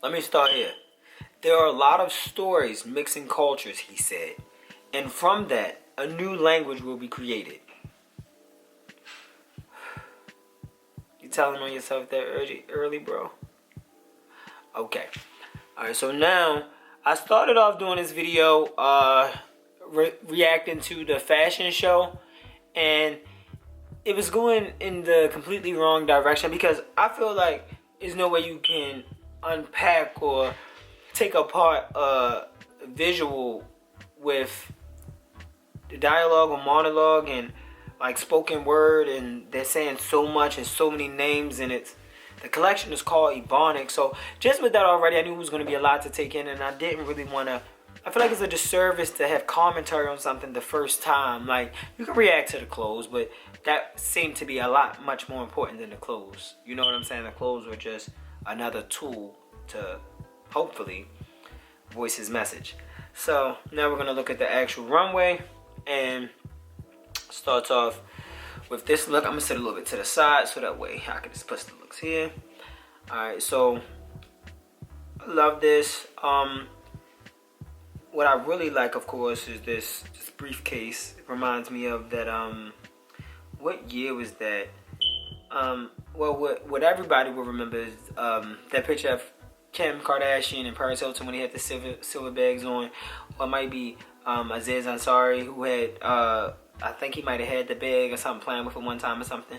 Let me start here. There are a lot of stories mixing cultures, he said. And from that, a new language will be created. You telling on yourself that early, bro? Okay. Alright, so now, I started off doing this video reacting to the fashion show. And it was going in the completely wrong direction because I feel like there's no way you can unpack or take apart a visual with the dialogue or monologue and like spoken word, and they're saying so much and so many names, and the collection is called Ebonic. So just with that already, I knew it was going to be a lot to take in, and I didn't really want to. I feel like it's a disservice to have commentary on something the first time. Like, you can react to the clothes, but that seemed to be a lot much more important than the clothes. You know what I'm saying? The clothes were just another tool to hopefully voice his message. So now we're going to look at the actual runway, and starts off with this look. I'm going to sit a little bit to the side so that way I can just put the looks here. Alright, so I love this. What I really like, of course, is this briefcase. It reminds me of that, what year was that? Well, what everybody will remember is that picture of Kim Kardashian and Paris Hilton when he had the silver bags on. Or it might be Aziz Ansari, who had, I think he might have had the bag or something, playing with it one time or something.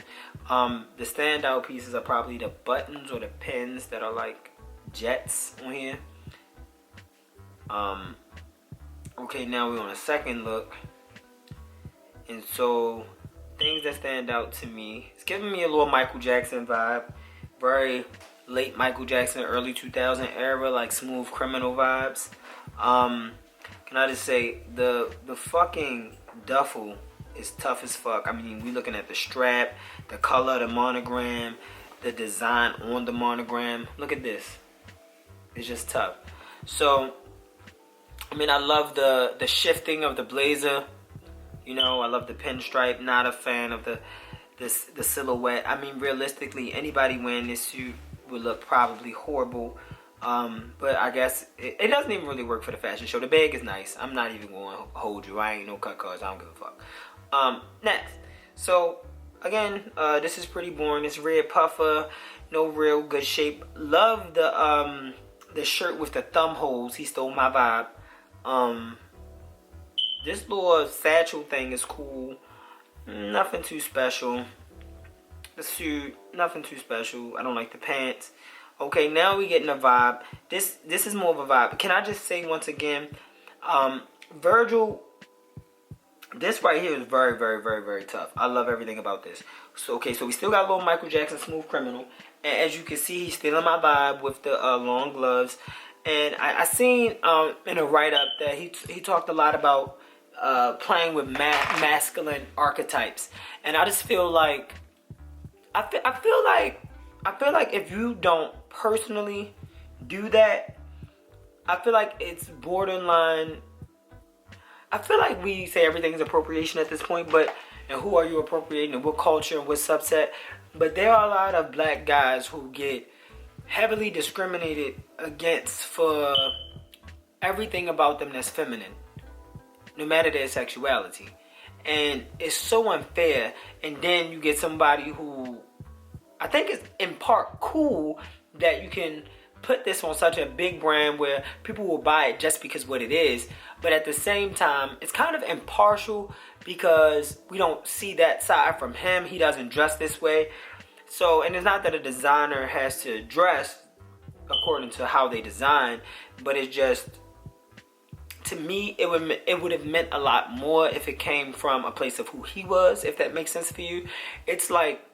The standout pieces are probably the buttons or the pins that are like jets on here. Okay, now we're on a second look. And so, things that stand out to me, it's giving me a little Michael Jackson vibe. Very late Michael Jackson, early 2000 era, like Smooth Criminal vibes. Can I just say, the fucking duffel is tough as fuck. I mean, we looking at the strap, the color, the monogram, the design on the monogram. Look at this. It's just tough. So, I mean, I love the shifting of the blazer. You know, I love the pinstripe. Not a fan of the silhouette. I mean, realistically, anybody wearing this suit would look probably horrible. But I guess it doesn't even really work for the fashion show. The bag is nice. I'm not even going to hold you. I ain't no cut cards. I don't give a fuck. Next. So, again, this is pretty boring. It's red puffer. No real good shape. Love the shirt with the thumb holes. He stole my vibe. This little satchel thing is cool. Nothing too special. The suit, nothing too special. I don't like the pants. Okay, now we getting a vibe. This is more of a vibe. Can I just say once again, Virgil, this right here is very, very, very, very tough. I love everything about this. So, okay, so we still got a little Michael Jackson Smooth Criminal. And as you can see, he's stealing my vibe with the long gloves. And I seen in a write-up that he talked a lot about playing with masculine archetypes. And I just feel like, I feel like if you don't personally do that, I feel like it's borderline. I feel like we say everything is appropriation at this point, but and who are you appropriating and what culture and what subset? But there are a lot of black guys who get heavily discriminated against for everything about them that's feminine, no matter their sexuality. And it's so unfair. And then you get somebody who I think is in part cool that you can put this on such a big brand where people will buy it just because what it is. But at the same time, it's kind of impartial because we don't see that side from him. He doesn't dress this way. So, and it's not that a designer has to dress according to how they design, but it's just, to me, it would have meant a lot more if it came from a place of who he was, if that makes sense for you. It's like,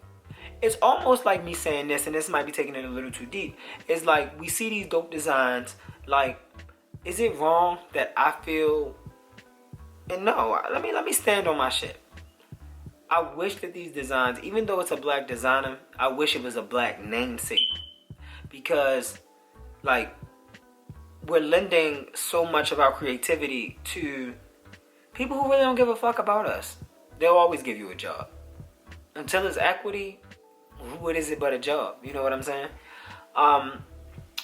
it's almost like me saying this, and this might be taking it a little too deep. It's like, we see these dope designs, like, is it wrong that I feel, and no, let me stand on my shit. I wish that these designs, even though it's a black designer, I wish it was a black namesake. Because, like, we're lending so much of our creativity to people who really don't give a fuck about us. They'll always give you a job. Until it's equity, what is it but a job? You know what I'm saying?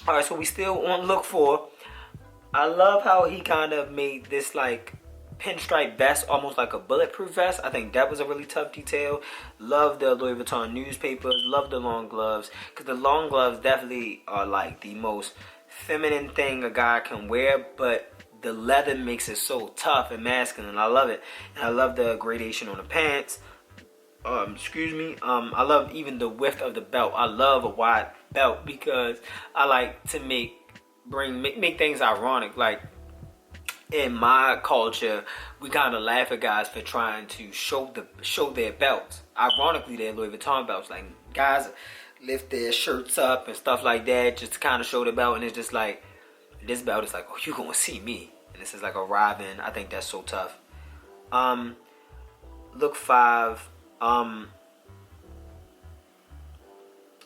Alright, so we still on look 4. I love how he kind of made this like pinstripe vest almost like a bulletproof vest. I think that was a really tough detail. Love the Louis Vuitton newspapers. Love the long gloves, because the long gloves definitely are like the most feminine thing a guy can wear, but the leather makes it so tough and masculine. I love it. And I love the gradation on the pants. Excuse me. I love even the width of the belt. I love a wide belt because I like to make things ironic. Like in my culture, we kind of laugh at guys for trying to show their belts. Ironically, they're Louis Vuitton belts. Like guys lift their shirts up and stuff like that just to kind of show the belt, and it's just like this belt is like, oh, you gonna see me, and this is like arriving. I think that's so tough. Look 5.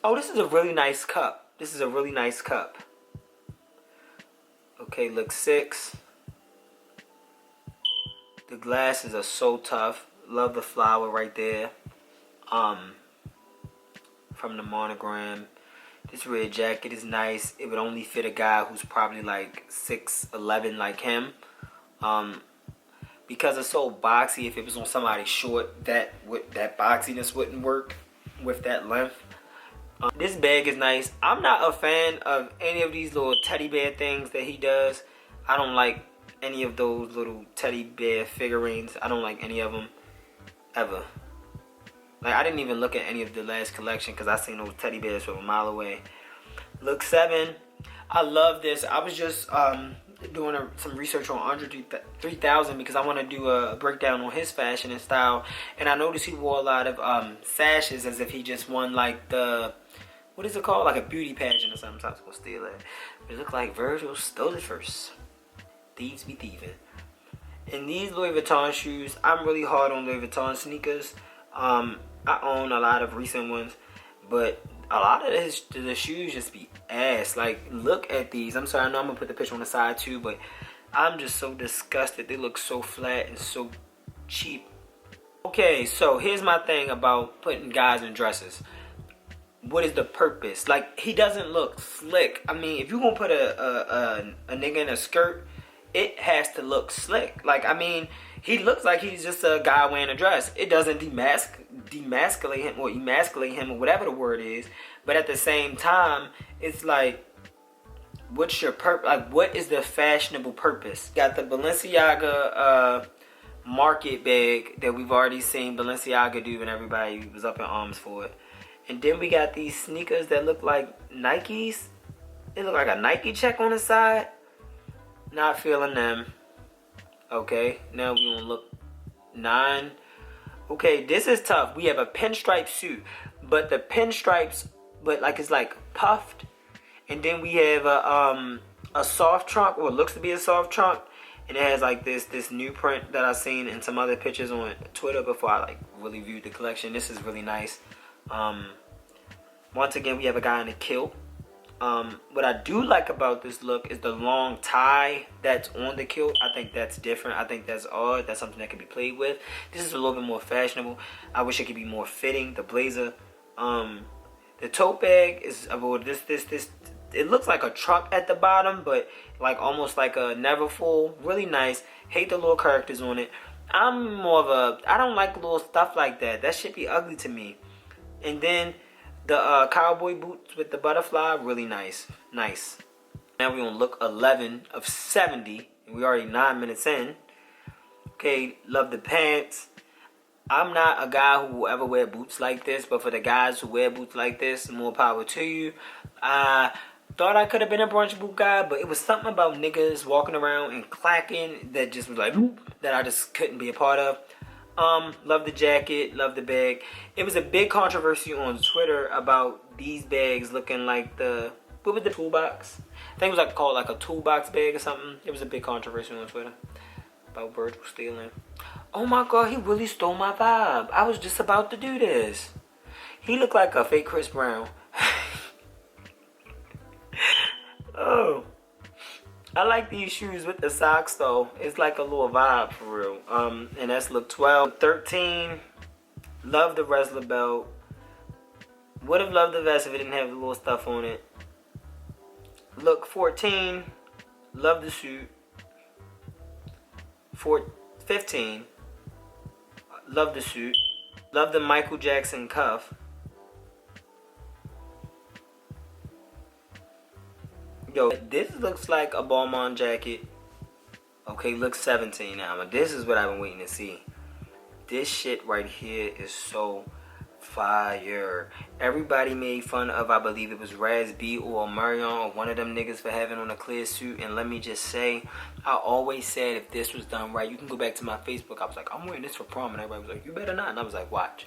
Oh, this is a really nice cup. This is a really nice cup. Okay, look 6. The glasses are so tough. Love the flower right there. From the monogram. This red jacket is nice. It would only fit a guy who's probably like 6'11" like him. Because it's so boxy, if it was on somebody short, that boxiness wouldn't work with that length. This bag is nice. I'm not a fan of any of these little teddy bear things that he does. I don't like any of those little teddy bear figurines. I don't like any of them ever. Like, I didn't even look at any of the last collection because I seen those teddy bears from a mile away. Look 7. I love this. I was just doing some research on Andre 3000 because I want to do a breakdown on his fashion and style. And I noticed he wore a lot of sashes as if he just won like the, what is it called? Like a beauty pageant or something. So I was going to steal it. It looked like Virgil stole it first. Thieves be thieving. And these Louis Vuitton shoes, I'm really hard on Louis Vuitton sneakers. I own a lot of recent ones, but a lot of the shoes just be ass. Like, look at these. I'm sorry, I know I'm gonna put the picture on the side too, but I'm just so disgusted. They look so flat and so cheap. Okay, so here's my thing about putting guys in dresses. What is the purpose? Like, he doesn't look slick. I mean, if you're gonna put a nigga in a skirt, it has to look slick. Like, I mean, he looks like he's just a guy wearing a dress. It doesn't demasculate him or emasculate him or whatever the word is. But at the same time, it's like, what's your purpose? Like, what is the fashionable purpose? Got the Balenciaga market bag that we've already seen Balenciaga do, and everybody was up in arms for it. And then we got these sneakers that look like Nikes. They look like a Nike check on the side. Not feeling them. Okay, now we gonna look 9. Okay, this is tough. We have a pinstripe suit, but the pinstripes, but like it's like puffed, and then we have a soft trunk, or looks to be a soft trunk, and it has like this new print that I've seen in some other pictures on Twitter before I like really viewed the collection. This is really nice. Once again, we have a guy in a kilt. What I do like about this look is the long tie that's on the kilt. I think that's different. I think that's odd. That's something that can be played with. This is a little bit more fashionable. I wish it could be more fitting. The blazer, the tote bag is about this. It looks like a trunk at the bottom, but like almost like a never full. Really nice. Hate the little characters on it. I'm more of I don't like little stuff like that. That should be ugly to me. And then the cowboy boots with the butterfly, really nice. Nice. Now we're on look 11 of 70. And we're already 9 minutes in. Okay, love the pants. I'm not a guy who will ever wear boots like this, but for the guys who wear boots like this, more power to you. I thought I could have been a brunch boot guy, but it was something about niggas walking around and clacking that just was like, that I just couldn't be a part of. Love the jacket, love the bag. It was a big controversy on Twitter about these bags looking like what was the toolbox? I think it was like called like a toolbox bag or something. It was a big controversy on Twitter about Virgil stealing. Oh my god, he really stole my vibe. I was just about to do this. He looked like a fake Chris Brown. Oh. I like these shoes with the socks though. It's like a little vibe for real. And that's look 12. 13. Love the wrestler belt. Would have loved the vest if it didn't have the little stuff on it. Look 14, love the suit. 15, love the suit. Love the Michael Jackson cuff. Yo, this looks like a Balmain jacket. Okay, look 17 now. But this is what I've been waiting to see. This shit right here is so fire. Everybody made fun of, I believe it was Raz B or Marion or one of them niggas for having on a clear suit. And let me just say, I always said if this was done right, you can go back to my Facebook. I was like, I'm wearing this for prom. And everybody was like, you better not. And I was like, watch.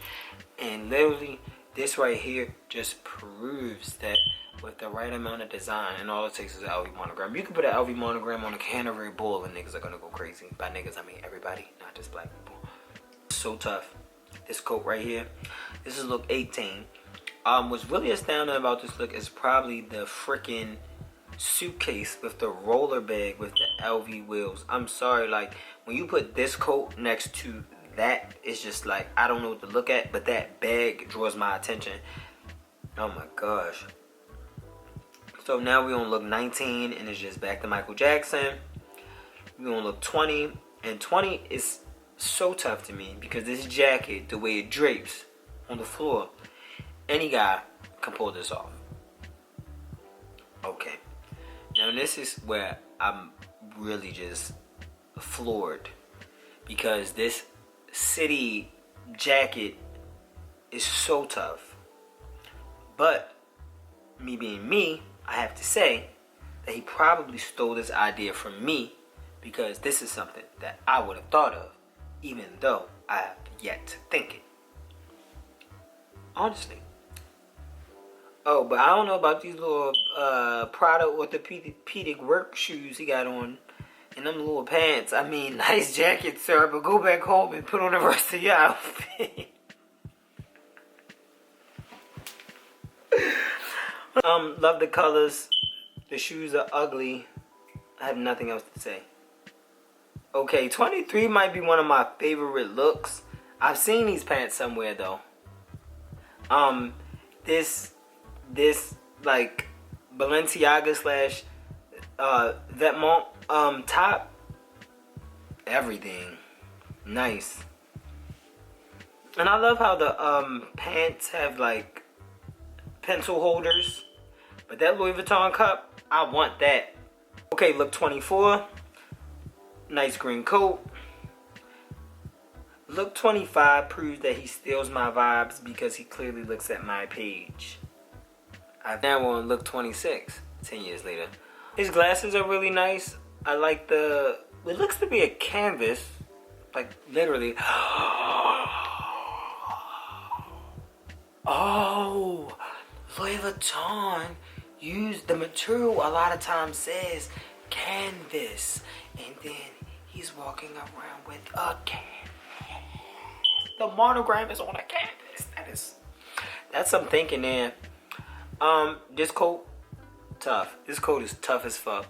And literally, this right here just proves that with the right amount of design, and all it takes is an LV monogram. You can put an LV monogram on a Canterbury Bull and niggas are gonna go crazy. By niggas, I mean everybody, not just black people. So tough. This coat right here, this is look 18. What's really astounding about this look is probably the freaking suitcase with the roller bag with the LV wheels. I'm sorry, like when you put this coat next to that, it's just like, I don't know what to look at, but that bag draws my attention. Oh my gosh. So now we're gonna look 19 and it's just back to Michael Jackson. We're gonna look 20, and 20 is so tough to me because this jacket, the way it drapes on the floor, any guy can pull this off. Okay, now this is where I'm really just floored because this city jacket is so tough. But me being me, I have to say that he probably stole this idea from me because this is something that I would have thought of, even though I have yet to think it. Honestly. Oh, but I don't know about these little Prada orthopedic work shoes he got on and them little pants. I mean, nice jacket, sir, but go back home and put on the rest of your outfit. Love the colors. The shoes are ugly. I have nothing else to say. Okay, 23 might be one of my favorite looks. I've seen these pants somewhere though. This like Balenciaga slash Vuitton top. Everything nice. And I love how the pants have like pencil holders. But that Louis Vuitton cup, I want that. Okay, look 24. Nice green coat. Look 25 proves that he steals my vibes because he clearly looks at my page. I now on look 26, 10 years later. His glasses are really nice. I like the, it looks to be a canvas. Like literally. Oh, Louis Vuitton used the material a lot of times says canvas, and then he's walking around with a canvas. The monogram is on a canvas. That's some thinking there. This coat, tough. This coat is tough as fuck.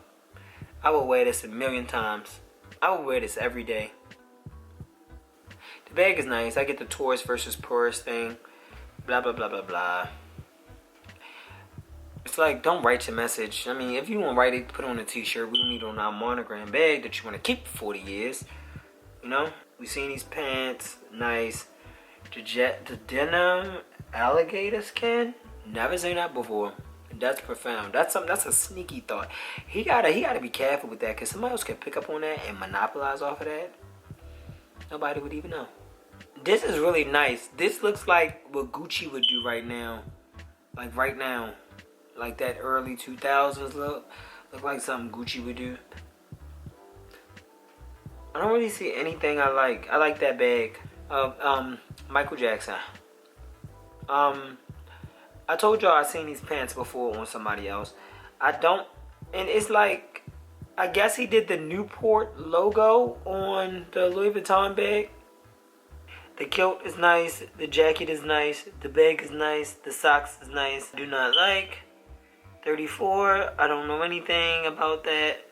I would wear this a million times. I would wear this every day. The bag is nice. I get the tourist versus poorist thing. Blah blah blah blah blah. It's like, don't write your message. I mean, if you want to write it, put it on a t-shirt. We don't need it on our monogram bag that you want to keep for 40 years. You know? We seen these pants. Nice. The denim alligator skin. Never seen that before. That's profound. That's a sneaky thought. He gotta be careful with that because somebody else can pick up on that and monopolize off of that. Nobody would even know. This is really nice. This looks like what Gucci would do right now. Like right now. Like that early 2000s look. Look like something Gucci would do. I don't really see anything I like. I like that bag. Michael Jackson. I told y'all I seen these pants before on somebody else. And it's like, I guess he did the Newport logo on the Louis Vuitton bag. The kilt is nice. The jacket is nice. The bag is nice. The socks is nice. Do not like. 34. I don't know anything about that.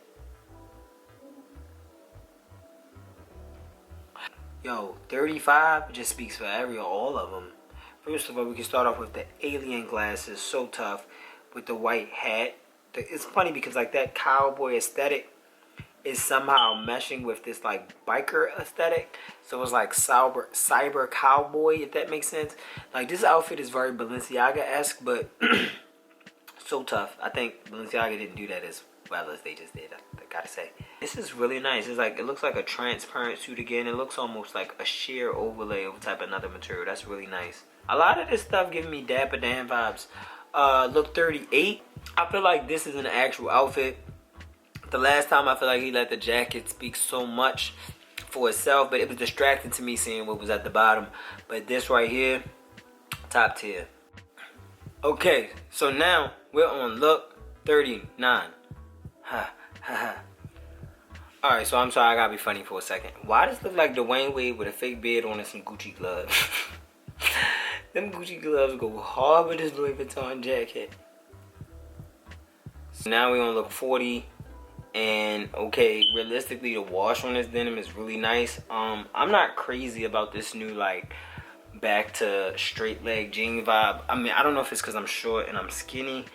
Yo, 35 just speaks for all of them. First of all, we can start off with the alien glasses. So tough. With the white hat. it's funny because like that cowboy aesthetic is somehow meshing with this like biker aesthetic. So it's like cyber cowboy, if that makes sense. Like this outfit is very Balenciaga-esque, but so tough. I think Balenciaga didn't do that as well as they just did, I gotta say. This is really nice. It's like, it looks like a transparent suit again. It looks almost like a sheer overlay of type of another material. That's really nice. A lot of this stuff giving me Dapper Dan vibes. Look 38. I feel like this is an actual outfit. The last time I feel like he let the jacket speak so much for itself, but it was distracting to me seeing what was at the bottom. But this right here, top tier. Okay, so now we're on look 39. Alright, so I'm sorry, I gotta be funny for a second. Why does it look like Dwayne Wade with a fake beard on and some Gucci gloves? Them Gucci gloves go hard with this Louis Vuitton jacket. So now we're on look 40. And okay, realistically, the wash on this denim is really nice. I'm not crazy about this new like back to straight leg jean vibe. I mean, I don't know if it's because I'm short and I'm skinny,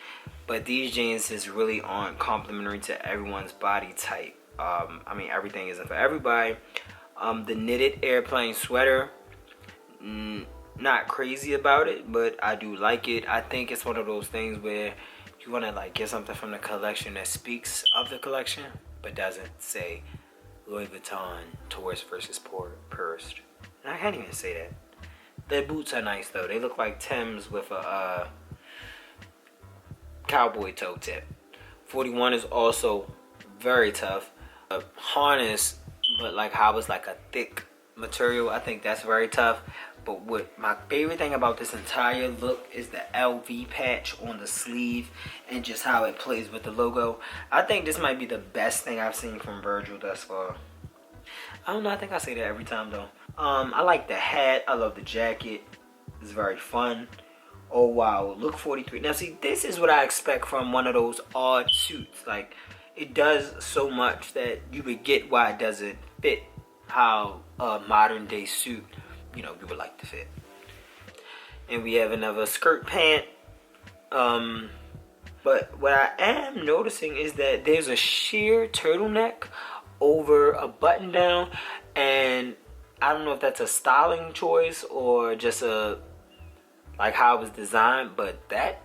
but these jeans just really aren't complimentary to everyone's body type. I mean, everything isn't for everybody. The knitted airplane sweater, not crazy about it, but I do like it. I think it's one of those things where you want to like get something from the collection that speaks of the collection, but doesn't say Louis Vuitton tourist versus purist. And I can't even say that. The boots are nice though. They look like Timbs with a cowboy toe tip. 41 is also very tough. A harness, but like how it's like a thick material. I think that's very tough. But what my favorite thing about this entire look is the LV patch on the sleeve and just how it plays with the logo. I think this might be the best thing I've seen from Virgil thus far. I don't know, I think I say that every time though. I like the hat, I love the jacket. It's very fun. Oh wow, look 43. Now see, this is what I expect from one of those odd suits. Like, it does so much that you would get why it doesn't fit how a modern day suit, you know, you would like to fit. And we have another skirt pant. But what I am noticing is that there's a sheer turtleneck over a button down, and I don't know if that's a styling choice or just a like how it was designed, but that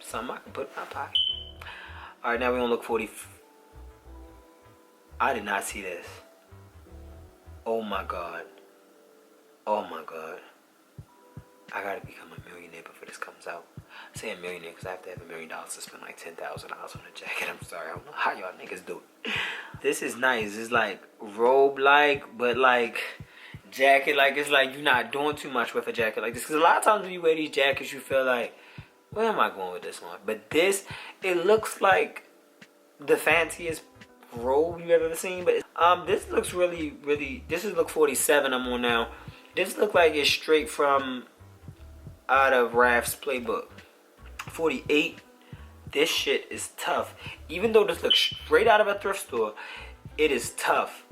something I can put in my pocket. Alright, now we're gonna look 40. I did not see this. Oh my god. Oh my god. I gotta become a millionaire before this comes out. I say a millionaire because I have to have $1 million to spend like $10,000 on a jacket. I'm sorry, I don't know how y'all niggas do it. This is nice. It's like robe-like, but like jacket. Like, it's like you're not doing too much with a jacket like this. Because a lot of times when you wear these jackets, you feel like, where am I going with this one? But this, it looks like the fanciest robe you've ever seen. But this looks really, really, this is look 47 I'm on now. This look like it's straight from out of Raf's playbook. 48, this shit is tough. Even though this looks straight out of a thrift store, it is tough.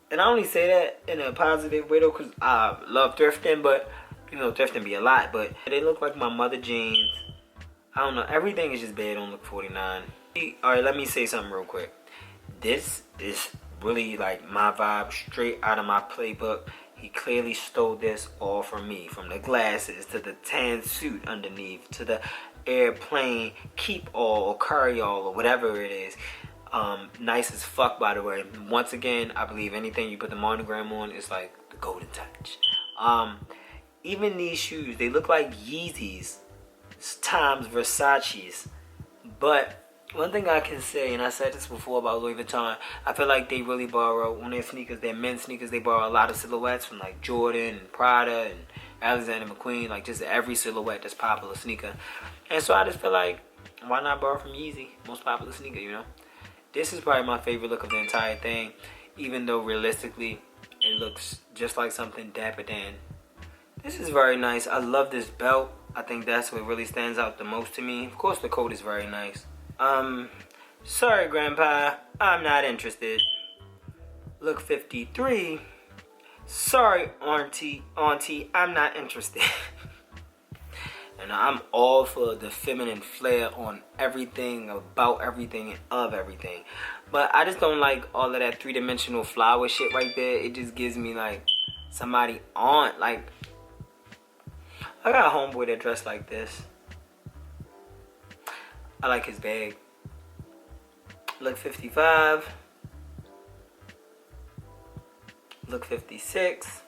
And I only say that in a positive way though, because I love thrifting, but you know, thrifting be a lot. But they look like my mother jeans. I don't know, everything is just bad on look 49. Alright, let me say something real quick. This is really like my vibe, straight out of my playbook. He clearly stole this all from me. From the glasses, to the tan suit underneath, to the airplane keep all or carry all or whatever it is. Nice as fuck, by the way. Once again, I believe anything you put the monogram on is like the golden touch. Even these shoes, they look like Yeezys times Versace's. But one thing I can say, and I said this before about Louis Vuitton, I feel like they really borrow, on their sneakers, their men's sneakers, they borrow a lot of silhouettes from like Jordan and Prada and Alexander McQueen, like just every silhouette that's popular sneaker. And so I just feel like, why not borrow from Yeezy, most popular sneaker, you know? This is probably my favorite look of the entire thing, even though realistically it looks just like something Dapper Dan. This is very nice. I love this belt. I think that's what really stands out the most to me. Of course the coat is very nice. Sorry Grandpa, I'm not interested. Look 53. Sorry, auntie, I'm not interested. And I'm all for the feminine flair on everything, about everything, and of everything. But I just don't like all of that three-dimensional flower shit right there. It just gives me like somebody on. Like, I got a homeboy that dressed like this. I like his bag. Look 55. Look 56.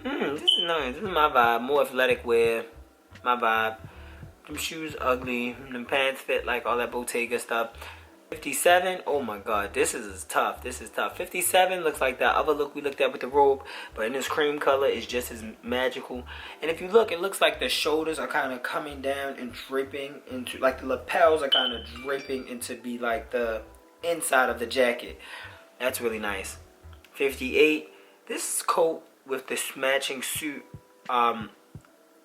This is nice. This is my vibe. More athletic wear. My vibe. Them shoes ugly. Them pants fit like all that Bottega stuff. 57. Oh my god. This is tough. This is tough. 57 looks like that other look we looked at with the robe. But in this cream color, it's just as magical. And if you look, it looks like the shoulders are kind of coming down and draping into, like the lapels are kind of draping into be like the inside of the jacket. That's really nice. 58. This coat with this matching suit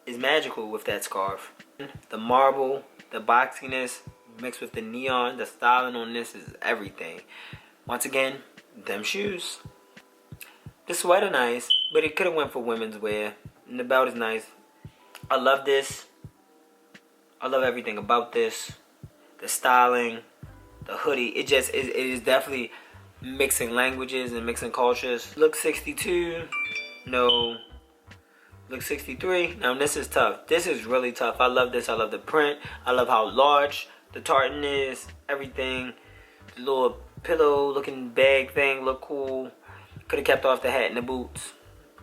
is magical with that scarf. The marble, the boxiness mixed with the neon, the styling on this is everything. Once again, them shoes. The sweater nice, but it could have went for women's wear. And the belt is nice. I love this. I love everything about this. The styling, the hoodie. It is definitely mixing languages and mixing cultures. Look 62. No. Look 63. Now this is tough. This is really tough. I love this. I love the print. I love how large the tartan is. Everything. The little pillow looking bag thing look cool. Could have kept off the hat and the boots.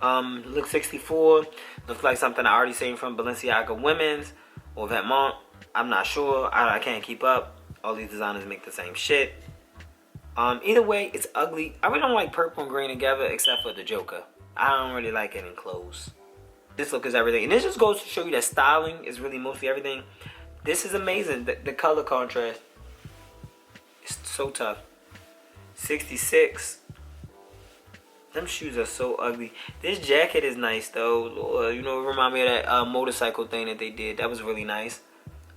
Look 64. Looks like something I already seen from Balenciaga Women's or Vetements. I'm not sure. I can't keep up. All these designers make the same shit. Either way, it's ugly. I really don't like purple and green together except for the Joker. I don't really like it in clothes. This look is everything. And this just goes to show you that styling is really mostly everything. This is amazing. The color contrast is so tough. 66. Them shoes are so ugly. This jacket is nice though. You know, it remind me of that motorcycle thing that they did. That was really nice.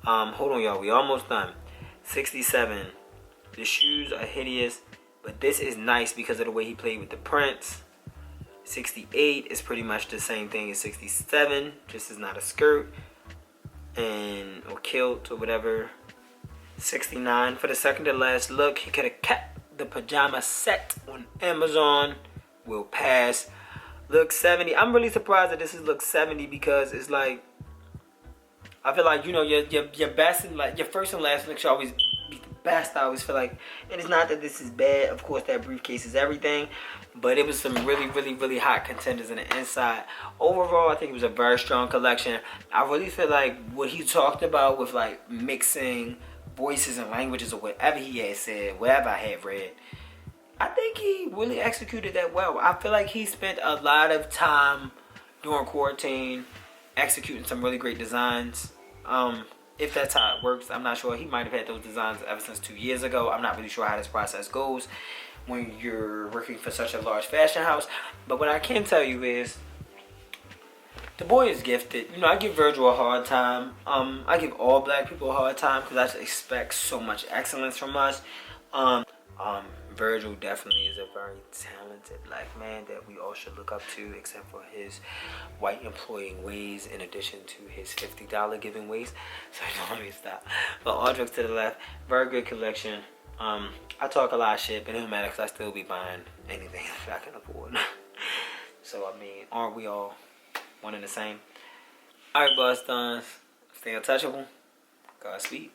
Hold on, y'all. We almost done. 67. The shoes are hideous. But this is nice because of the way he played with the prints. 68 is pretty much the same thing as 67, just is not a skirt and or kilt or whatever. 69 for the second to last look. He could have kept the pajama set on Amazon. Will pass. Look 70. I'm really surprised that this is look 70 because it's like I feel like, you know, your best and like your first and last look should always be the best. I always feel like, and it's not that this is bad. Of course, that briefcase is everything. But it was some really hot contenders in the inside. Overall, I think it was a very strong collection. I really feel like what he talked about with like mixing voices and languages or whatever he had said, whatever I had read, I think he really executed that well. I feel like he spent a lot of time during quarantine executing some really great designs. If that's how it works, I'm not sure. He might have had those designs ever since 2 years ago. I'm not really sure how this process goes when you're working for such a large fashion house. But what I can tell you is the boy is gifted. You know, I give Virgil a hard time. I give all black people a hard time because I expect so much excellence from us. Virgil definitely is a very talented black man that we all should look up to, except for his white employing ways in addition to his $50 giving ways. So don't let me stop. But all jokes to the left, very good collection. I talk a lot of shit, but it don't matter because I still be buying anything that I can afford. So I mean, aren't we all one and the same? Alright, Boston, stay untouchable. Godspeed.